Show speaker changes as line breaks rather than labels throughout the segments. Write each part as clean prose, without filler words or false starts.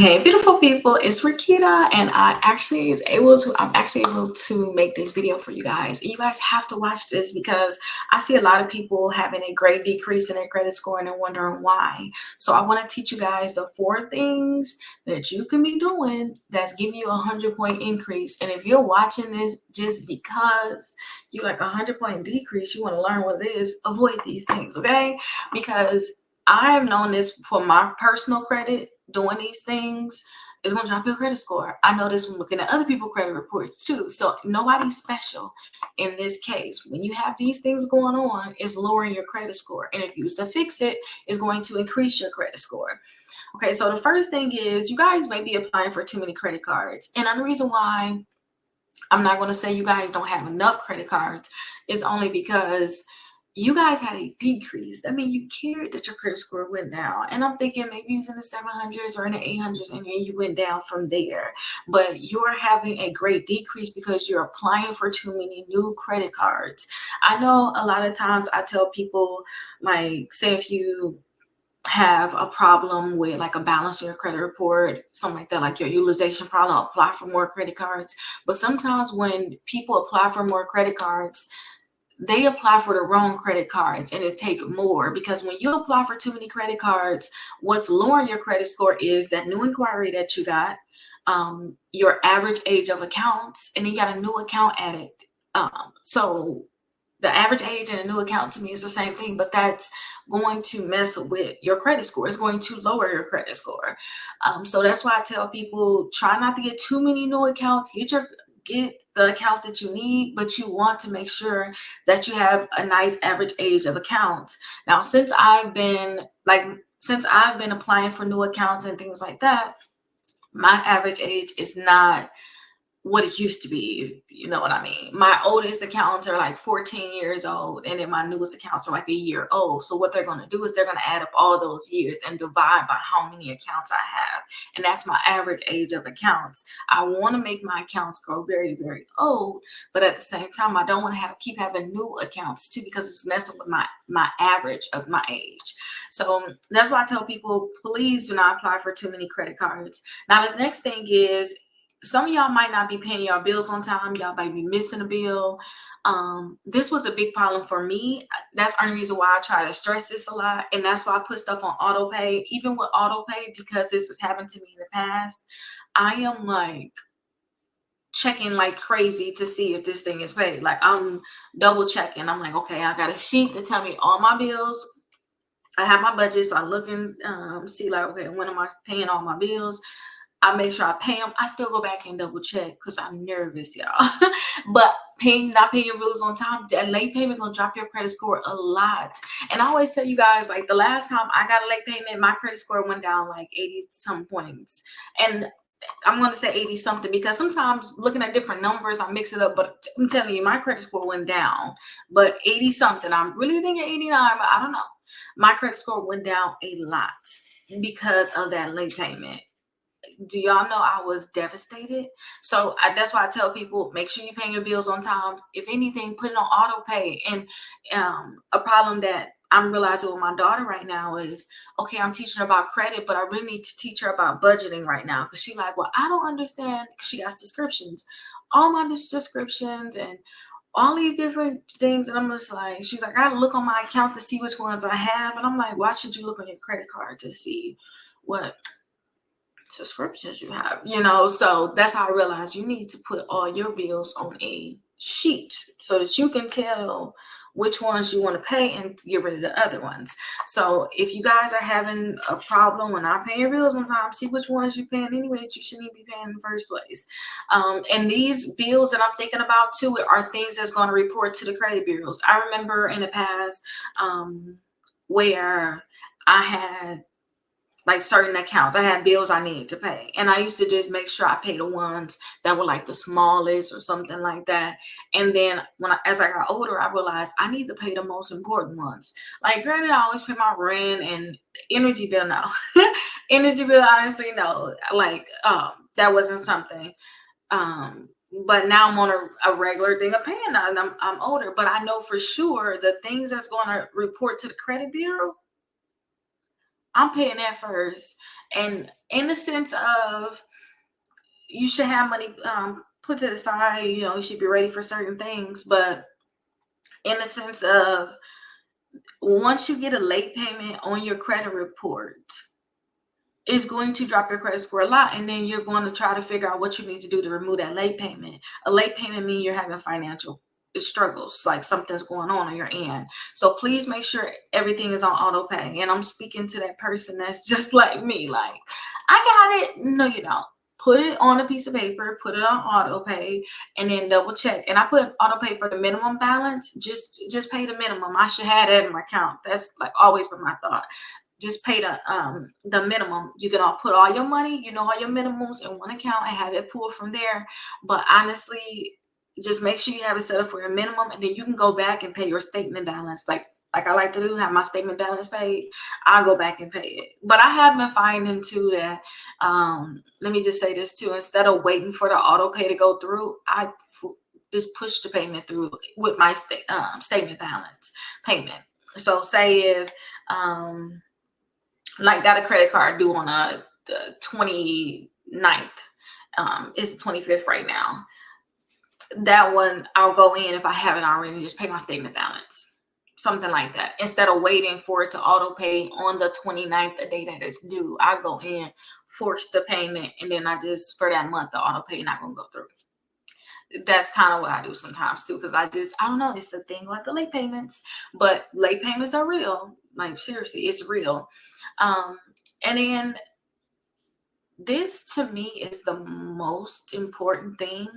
Hey, beautiful people, it's Rickita, and I'm actually able to make this video for you guys. You guys have to watch this because I see a lot of people having a great decrease in their credit score and they're wondering why. So I want to teach you guys the 4 things that you can be doing that's giving you a 100-point increase. And if you're watching this just because you like a 100-point decrease, you want to learn what it is, avoid these things, okay? Because I've known this for my personal credit. Doing these things is going to drop your credit score. I know this when looking at other people's credit reports too. So nobody's special in this case. When you have these things going on, it's lowering your credit score. And if you use to fix it, it's going to increase your credit score. Okay, so the first thing is you guys may be applying for too many credit cards. And the reason why I'm not going to say you guys don't have enough credit cards is only because you guys had a decrease. I mean, you cared that your credit score went down. And I'm thinking maybe you was in the 700s or in the 800s and then you went down from there. But you're having a great decrease because you're applying for too many new credit cards. I know a lot of times I tell people, like, say if you have a problem with like a balance in your credit report, something like that, like your utilization problem, apply for more credit cards. But sometimes when people apply for more credit cards, they apply for the wrong credit cards and it take more, because when you apply for too many credit cards, what's lowering your credit score is that new inquiry that you got, your average age of accounts, and then you got a new account added. So the average age and a new account to me is the same thing, but that's going to mess with your credit score. It's going to lower your credit score. So that's why I tell people, try not to get too many new accounts. Get the accounts that you need, but you want to make sure that you have a nice average age of accounts. Now, since I've been applying for new accounts and things like that, my average age is not what it used to be, you know what I mean. My oldest accounts are like 14 years old, and then my newest accounts are like a year old. So what they're going to do is they're going to add up all those years and divide by how many accounts I have, and that's my average age of accounts. I want to make my accounts grow very, very old, but at the same time I don't want to keep having new accounts too, because it's messing with my average of my age. So that's why I tell people, please do not apply for too many credit cards. Now the next thing is, some of y'all might not be paying your bills on time. Y'all might be missing a bill. This was a big problem for me. That's the only reason why I try to stress this a lot. And that's why I put stuff on auto pay, even with auto pay, because this has happened to me in the past. I am like checking like crazy to see if this thing is paid. Like, I'm double checking. I'm like, okay, I got a sheet to tell me all my bills. I have my budget, so I look and see like, okay, when am I paying all my bills? I make sure I pay them. I still go back and double check because I'm nervous, y'all. But not paying your bills on time, that late payment gonna drop your credit score a lot. And I always tell you guys, like, the last time I got a late payment, my credit score went down like 80 some points. And I'm going to say 80 something because sometimes looking at different numbers, I mix it up. But I'm telling you, my credit score went down, but 80 something. I'm really thinking 89, but I don't know. My credit score went down a lot because of that late payment. Do y'all know I was devastated? So that's why I tell people, make sure you pay your bills on time. If anything, put it on auto pay. And a problem that I'm realizing with my daughter right now is, okay, I'm teaching her about credit, but I really need to teach her about budgeting right now, because she's like, well, I don't understand, because she got subscriptions, all my subscriptions and all these different things. And I'm just like, she's like, I gotta look on my account to see which ones I have. And I'm like, why should you look on your credit card to see what subscriptions you have, so that's how I realized you need to put all your bills on a sheet so that you can tell which ones you want to pay and get rid of the other ones. So if you guys are having a problem when not paying your bills on time, see which ones you're paying anyway that you shouldn't be paying in the first place. And these bills that I'm thinking about too are things that's going to report to the credit bureaus. I remember in the past where I had like certain accounts, I had bills I needed to pay, and I used to just make sure I pay the ones that were like the smallest or something like that. And then as I got older, I realized I need to pay the most important ones. Like, granted, I always pay my rent and energy bill. No, energy bill, honestly, no. Like, that wasn't something. But now I'm on a regular thing of paying that, and I'm older. But I know for sure the things that's going to report to the credit bureau, I'm paying that first. And in the sense of, you should have money put to the side, you should be ready for certain things. But in the sense of, once you get a late payment on your credit report, it's going to drop your credit score a lot, and then you're going to try to figure out what you need to do to remove that late payment. A late payment means you're having financial struggles, like something's going on your end. So please make sure everything is on auto pay. And I'm speaking to that person that's just like me, like, I got it. No, you don't. Put it on a piece of paper, put it on auto pay, and then double check. And I put auto pay for the minimum balance. Just pay the minimum. I should have that in my account. That's like always been my thought. Just pay the minimum. You can all put all your money, all your minimums in one account and have it pulled from there. But honestly, just make sure you have it set up for your minimum, and then you can go back and pay your statement balance. Like I like to do, have my statement balance paid. I'll go back and pay it. But I have been finding too that, let me just say this too, instead of waiting for the auto pay to go through, I just push the payment through with my statement balance payment. So say if, like, got a credit card due on the 29th, it's the 25th right now. That one, I'll go in, if I haven't already, just pay my statement balance, something like that. Instead of waiting for it to auto pay on the 29th, the day that it's due, I go in, force the payment, and then I just, for that month, the auto pay not gonna go through. That's kind of what I do sometimes too, because I don't know, it's a thing like the late payments. But late payments are real. Like, seriously, it's real. And then this to me is the most important thing,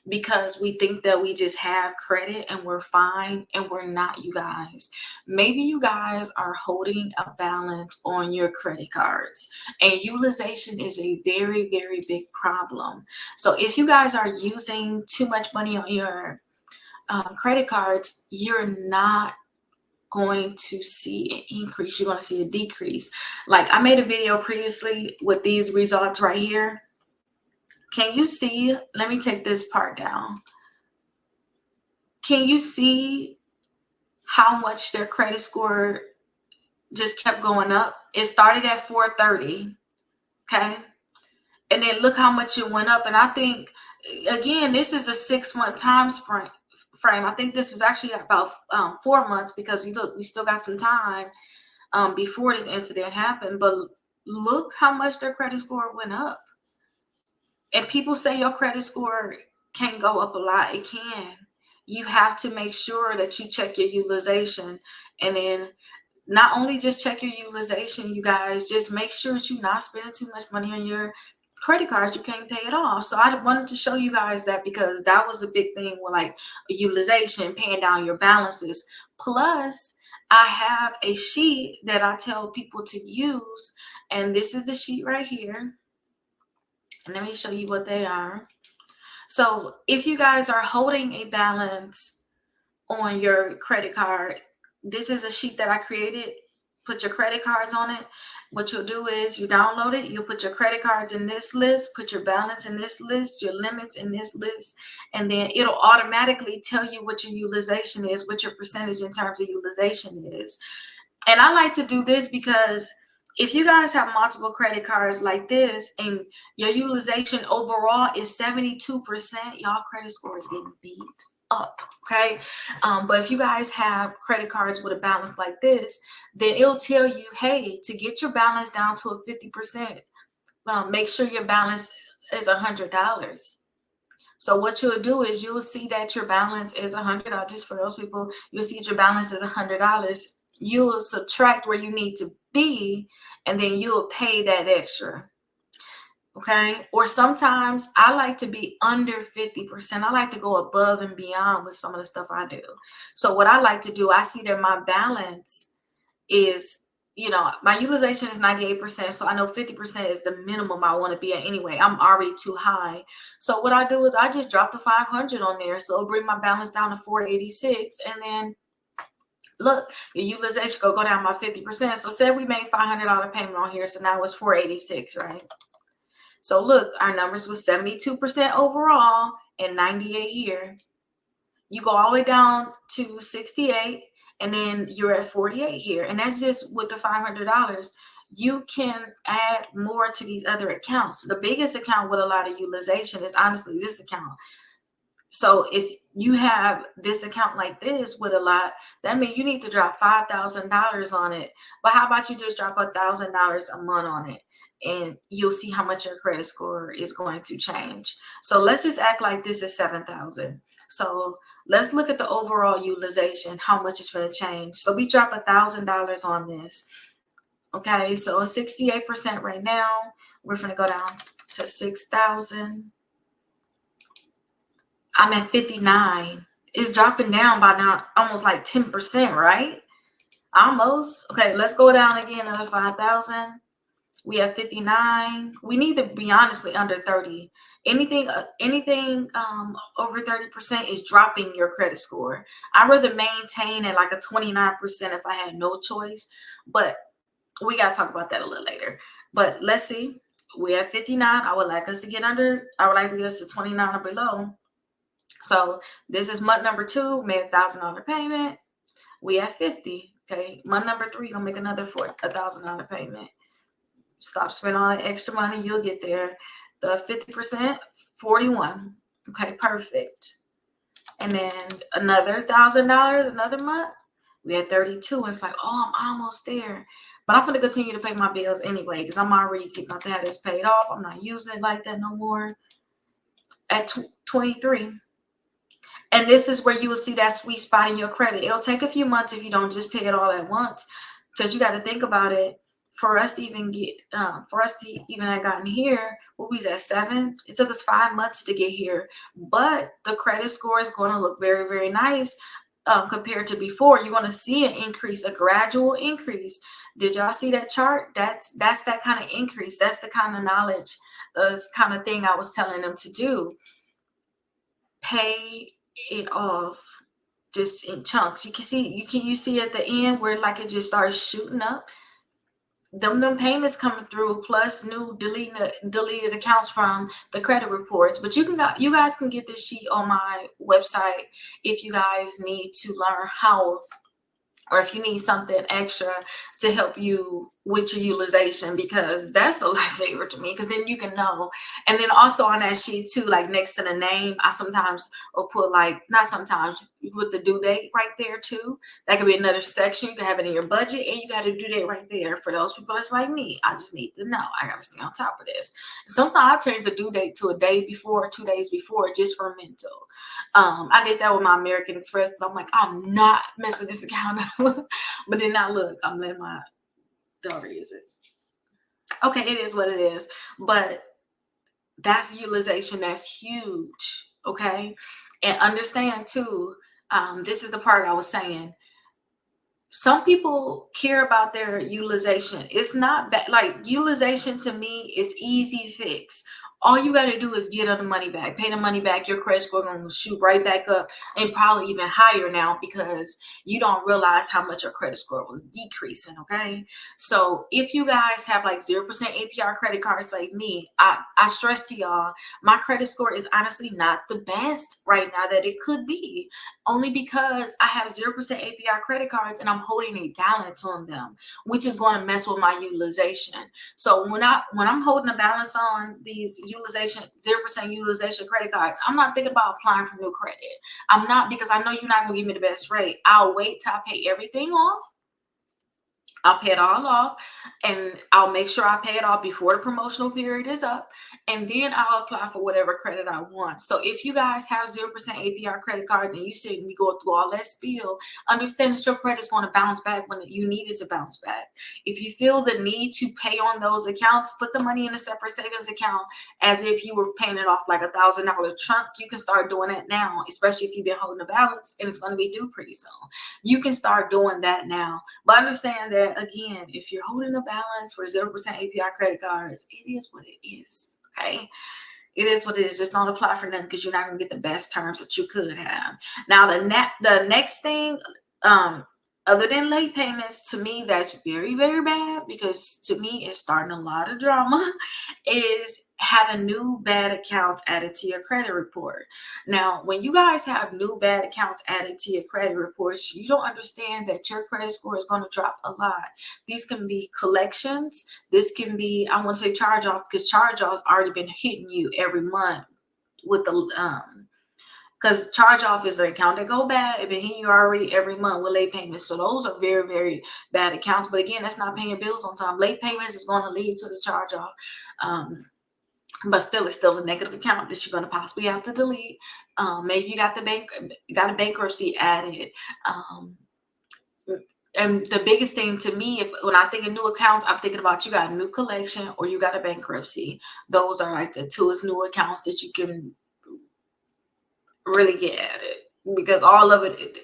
because we think that we just have credit and we're fine, and we're not, you guys. Maybe you guys are holding a balance on your credit cards, and utilization is a very, very big problem. So if you guys are using too much money on your credit cards, you're not going to see an increase. You're going to see a decrease. Like, I made a video previously with these results right here. Can you see? Let me take this part down. Can you see how much their credit score just kept going up? It started at 430, okay? And then look how much it went up. And I think, again, this is a 6-month time frame. I think this is actually about 4 months, because we still got some time before this incident happened. But look how much their credit score went up. And people say your credit score can't go up a lot. It can. You have to make sure that you check your utilization. And then not only just check your utilization, you guys, just make sure that you're not spending too much money on your credit cards. You can't pay it off. So I wanted to show you guys that, because that was a big thing with, like, utilization, paying down your balances. Plus, I have a sheet that I tell people to use. And this is the sheet right here. And let me show you what they are. So if you guys are holding a balance on your credit card, this is a sheet that I created. Put your credit cards on it. What you'll do is you download it. You'll put your credit cards in this list, put your balance in this list, your limits in this list, and then it'll automatically tell you what your utilization is, what your percentage in terms of utilization is. And I like to do this because if you guys have multiple credit cards like this and your utilization overall is 72%, y'all credit score is getting beat up, okay? But if you guys have credit cards with a balance like this, then it'll tell you, hey, to get your balance down to a 50%, make sure your balance is $100. So what you'll do is you'll see that your balance is $100. Just for those people, you'll see that your balance is $100. You'll subtract where you need to be, and then you'll pay that extra. Okay. Or sometimes I like to be under 50%. I like to go above and beyond with some of the stuff I do. So what I like to do, I see that my balance is, my utilization is 98%. So I know 50% is the minimum I want to be at anyway. I'm already too high. So what I do is I just drop the 500 on there. So it'll bring my balance down to 486. And then look, your utilization go down by 50%. So say we made $500 payment on here. So now it's 486, right? So look, our numbers was 72% overall and 98 here. You go all the way down to 68, and then you're at 48 here. And that's just with the $500. you can add more to these other accounts. The biggest account with a lot of utilization is honestly this account. So if you have this account like this with a lot, that means you need to drop $5,000 on it. But how about you just drop $1,000 a month on it, and you'll see how much your credit score is going to change. So let's just act like this is 7,000. So let's look at the overall utilization, how much it's going to change. So we drop $1,000 on this. Okay, so 68% right now. We're going to go down to 6,000. I'm at 59. It's dropping down by now almost like 10%, right? Almost. Okay, let's go down again another 5,000. We have 59. We need to be honestly under 30. Anything over 30% is dropping your credit score. I'd rather maintain at like a 29% if I had no choice. But we got to talk about that a little later. But let's see. We have 59. I would like us to get us to 29 or below. So this is month number 2, made $1,000 payment. We have 50. Okay, month number 3, gonna make another $1,000 payment. Stop spending all that extra money, you'll get there. The 50%, 41. Okay, perfect. And then another $1,000 another month. We had 32. It's like, oh, I'm almost there. But I'm gonna continue to pay my bills anyway because I'm already about to have this paid off. I'm not using it like that no more. At 23. And this is where you will see that sweet spot in your credit. It'll take a few months if you don't just pay it all at once, because you got to think about it. For us to even have gotten here, what was that, 7? It took us 5 months to get here. But the credit score is going to look very, very nice compared to before. You're going to see an increase, a gradual increase. Did y'all see that chart? That's that kind of increase. That's the kind of knowledge, this kind of thing I was telling them to do. Pay it off just in chunks. You see at the end where like it just starts shooting up. Them payments coming through, plus new deleted accounts from the credit reports. But you guys can get this sheet on my website if you guys need to learn how, or if you need something extra to help you with your utilization, because that's a lifesaver to me, because then you can know. And then also on that sheet too, like next to the name, I sometimes will put not sometimes, you put the due date right there too. That could be another section. You can have it in your budget, and you got a due date right there. For those people that's like me, I just need to know. I got to stay on top of this. Sometimes I change the due date to a day before, 2 days before, just for mental. I did that with my American Express. So I'm like, I'm not messing this account up. But then now look, I'm letting my daughter use it. Okay, it is what it is. But that's utilization. That's huge. Okay. And understand too, this is the part I was saying. Some people care about their utilization. It's not bad. Like, utilization to me is easy fix. All you got to do is get the money back, pay the money back. Your credit score going to shoot right back up, and probably even higher now, because you don't realize how much your credit score was decreasing. Okay. So if you guys have like 0% APR credit cards like me, I stress to y'all, my credit score is honestly not the best right now that it could be, only because I have 0% APR credit cards and I'm holding a balance on them, which is going to mess with my utilization. So when I'm holding a balance on these 0% utilization credit cards, I'm not thinking about applying for new credit. I'm not, because I know you're not going to give me the best rate. I'll wait till I pay everything off. I'll pay it all off, and I'll make sure I pay it off before the promotional period is up, and then I'll apply for whatever credit I want. So if you guys have 0% APR credit cards and you see me go through all that spiel, understand that your credit is going to bounce back when you need it to bounce back. If you feel the need to pay on those accounts, put the money in a separate savings account as if you were paying it off like $1,000 chunk. You can start doing that now, especially if you've been holding a balance and it's going to be due pretty soon. You can start doing that now. But understand that, again, if you're holding a balance for 0% APR credit cards, it is what it is. Okay. It is what it is. Just don't apply for them, because you're not going to get the best terms that you could have. Now, the next thing, other than late payments, to me, that's very, very bad, because to me, it's starting a lot of drama, is having new bad accounts added to your credit report. Now, when you guys have new bad accounts added to your credit reports, you don't understand that your credit score is going to drop a lot. These can be collections. This can be, I want to say charge off, because charge offs already been hitting you every month with the because charge off is an account that go bad. It been hitting you already every month with late payments. So those are very, very bad accounts. But again, that's not paying your bills on time. Late payments is going to lead to the charge off. But still, it's still a negative account that you're going to possibly have to delete. Maybe you got a bankruptcy added. And the biggest thing to me, if when I think of new accounts, I'm thinking about you got a new collection or you got a bankruptcy. Those are like the two new accounts that you can really get added, because all of it,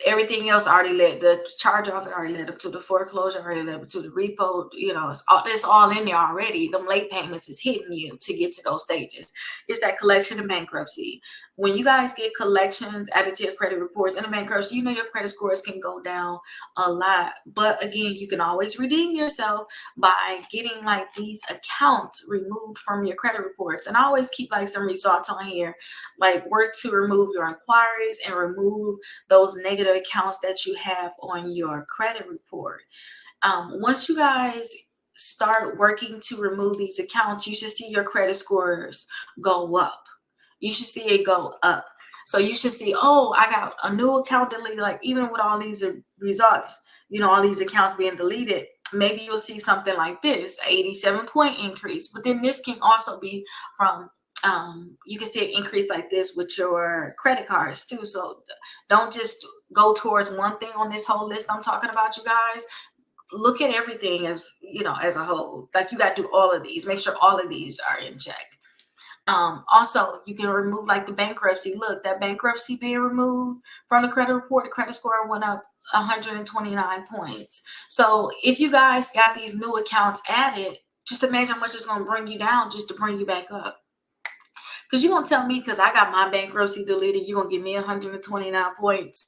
everything else already led, the charge off already led up to the foreclosure, already led up to the repo. It's all in there already. Them late payments is hitting you to get to those stages. It's that collection and bankruptcy. When you guys get collections added to your credit reports and a bankruptcy, your credit scores can go down a lot. But again, you can always redeem yourself by getting like these accounts removed from your credit reports. And I always keep like some results on here, like work to remove your inquiries and remove those negative accounts that you have on your credit report. Once you guys start working to remove these accounts, you should see your credit scores go up. You should see it go up. So you should see, oh, I got a new account deleted. Like even with all these results, all these accounts being deleted, maybe you'll see something like this, 87-point increase. But then this can also be from, you can see an increase like this with your credit cards too. So don't just go towards one thing on this whole list I'm talking about, you guys. Look at everything as, as a whole. Like you got to do all of these. Make sure all of these are in check. Also, you can remove like the bankruptcy. Look, that bankruptcy being removed from the credit report, the credit score went up 129 points. So if you guys got these new accounts added, just imagine how much it's going to bring you down just to bring you back up. Because you're going to tell me, because I got my bankruptcy deleted, you're going to give me 129 points.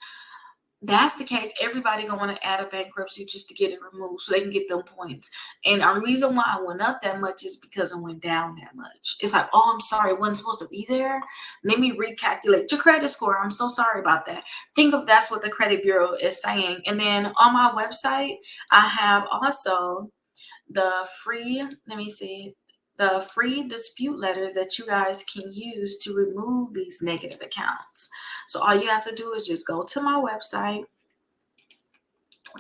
That's the case. Everybody gonna want to add a bankruptcy just to get it removed so they can get them points. And the reason why I went up that much is because it went down that much. It's like, oh, I'm sorry, it wasn't supposed to be there. Let me recalculate your credit score. I'm so sorry about that. Think of that's what the credit bureau is saying. And then on my website, I have also the free, the free dispute letters that you guys can use to remove these negative accounts. So all you have to do is just go to my website,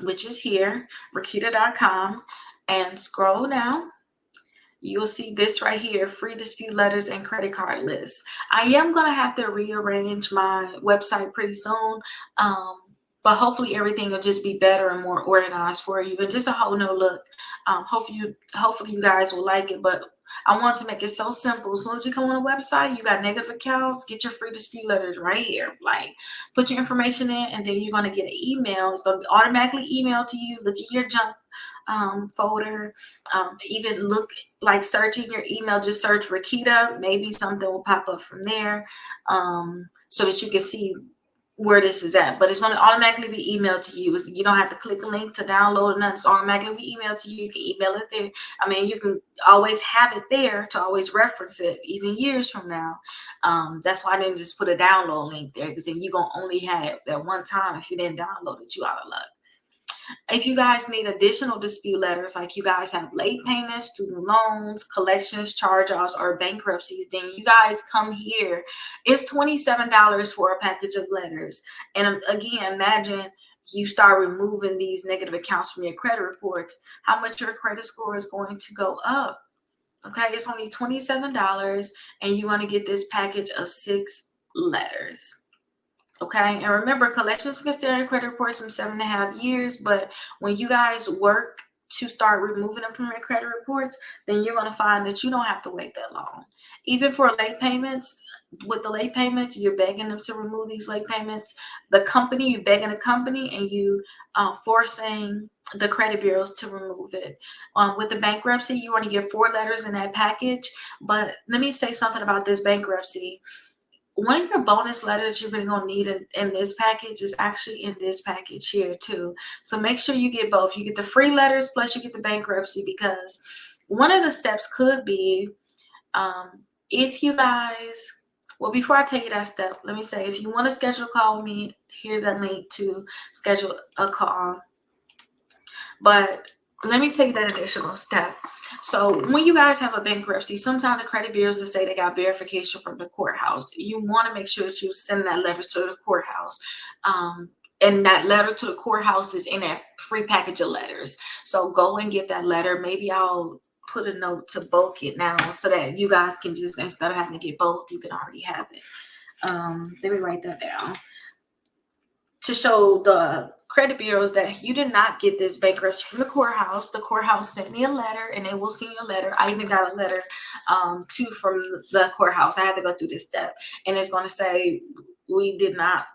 which is here, Rickita.com, and scroll down. You'll see this right here, free dispute letters and credit card lists. I am going to have to rearrange my website pretty soon. But hopefully everything will just be better and more organized for you and just a whole new look. Hopefully you guys will like it. But I want to make it so simple. As soon as you come on the website, you got negative accounts, get your free dispute letters right here. Like put your information in, and then you're going to get an email. It's going to be automatically emailed to you. Look at your junk folder. Even look, like searching your email, just search Rickita. Maybe something will pop up from there so that you can see where this is at. But it's going to automatically be emailed to you. You don't have to click a link to download it. It's automatically be emailed to you. You can email it there. I mean, you can always have it there to always reference it even years from now. That's why I didn't just put a download link there, because then you're going to only have it that one time. If you didn't download it, you out of luck. If you guys need additional dispute letters, like you guys have late payments, student loans, collections, charge-offs, or bankruptcies, then you guys come here. It's $27 for a package of letters. And again, imagine you start removing these negative accounts from your credit reports, how much your credit score is going to go up. Okay, it's only $27, and you want to get this package of 6 letters. Okay, and remember, collections can stay on your credit reports from 7.5 years, but when you guys work to start removing them from your credit reports, then you're going to find that you don't have to wait that long. Even for late payments, with the late payments, you're begging them to remove these late payments. The company, you're begging the company, and you forcing the credit bureaus to remove it. With the bankruptcy, you want to get 4 letters in that package. But let me say something about this bankruptcy. One of your bonus letters you're really going to need in this package is actually in this package here too. So make sure you get both. You get the free letters plus you get the bankruptcy, because one of the steps could be If you guys, well, before I take you that step, let me say, if you want to schedule a call with me, here's that link to schedule a call. But let me take that additional step. So when you guys have a bankruptcy, sometimes the credit bureaus will say they got verification from the courthouse. You want to make sure that you send that letter to the courthouse. And that letter to the courthouse is in that free package of letters. So go and get that letter. Maybe I'll put a note to bulk it now so that you guys can just, instead of having to get both, you can already have it. Let me write that down. To show the credit bureaus that you did not get this bankruptcy from the courthouse. The courthouse sent me a letter, and they will send you a letter. I even got a letter too from the courthouse. I had to go through this step, and it's going to say we did not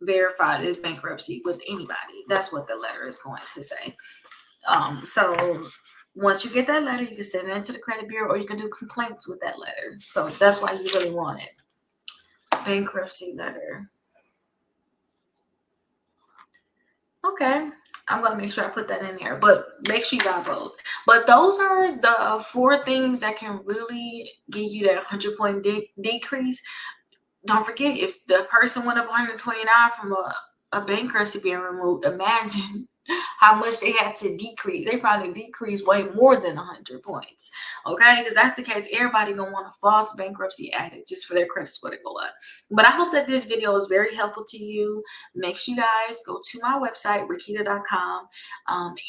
verify this bankruptcy with anybody. That's what the letter is going to say. So once you get that letter, you can send it into the credit bureau, or you can do complaints with that letter. So that's why you really want it. Bankruptcy letter. Okay, I'm gonna make sure I put that in there, but make sure you got both. But those are the 4 things that can really give you that 100-point decrease. Don't forget, if the person went up 129 from a bankruptcy being removed, imagine how much they had to decrease. They probably decreased way more than 100 points. Okay, because that's the case. Everybody gonna want a false bankruptcy added just for their credit score to go up. But I hope that this video is very helpful to you. Make sure you guys go to my website, Rickita.com.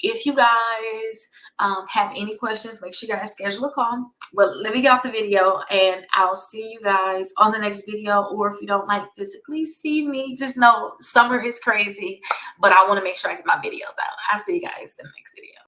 If you guys have any questions, make sure you guys schedule a call. But let me get off the video, and I'll see you guys on the next video. Or if you don't like physically see me, just know summer is crazy, but I want to make sure I get my videos out. I'll see you guys in the next video.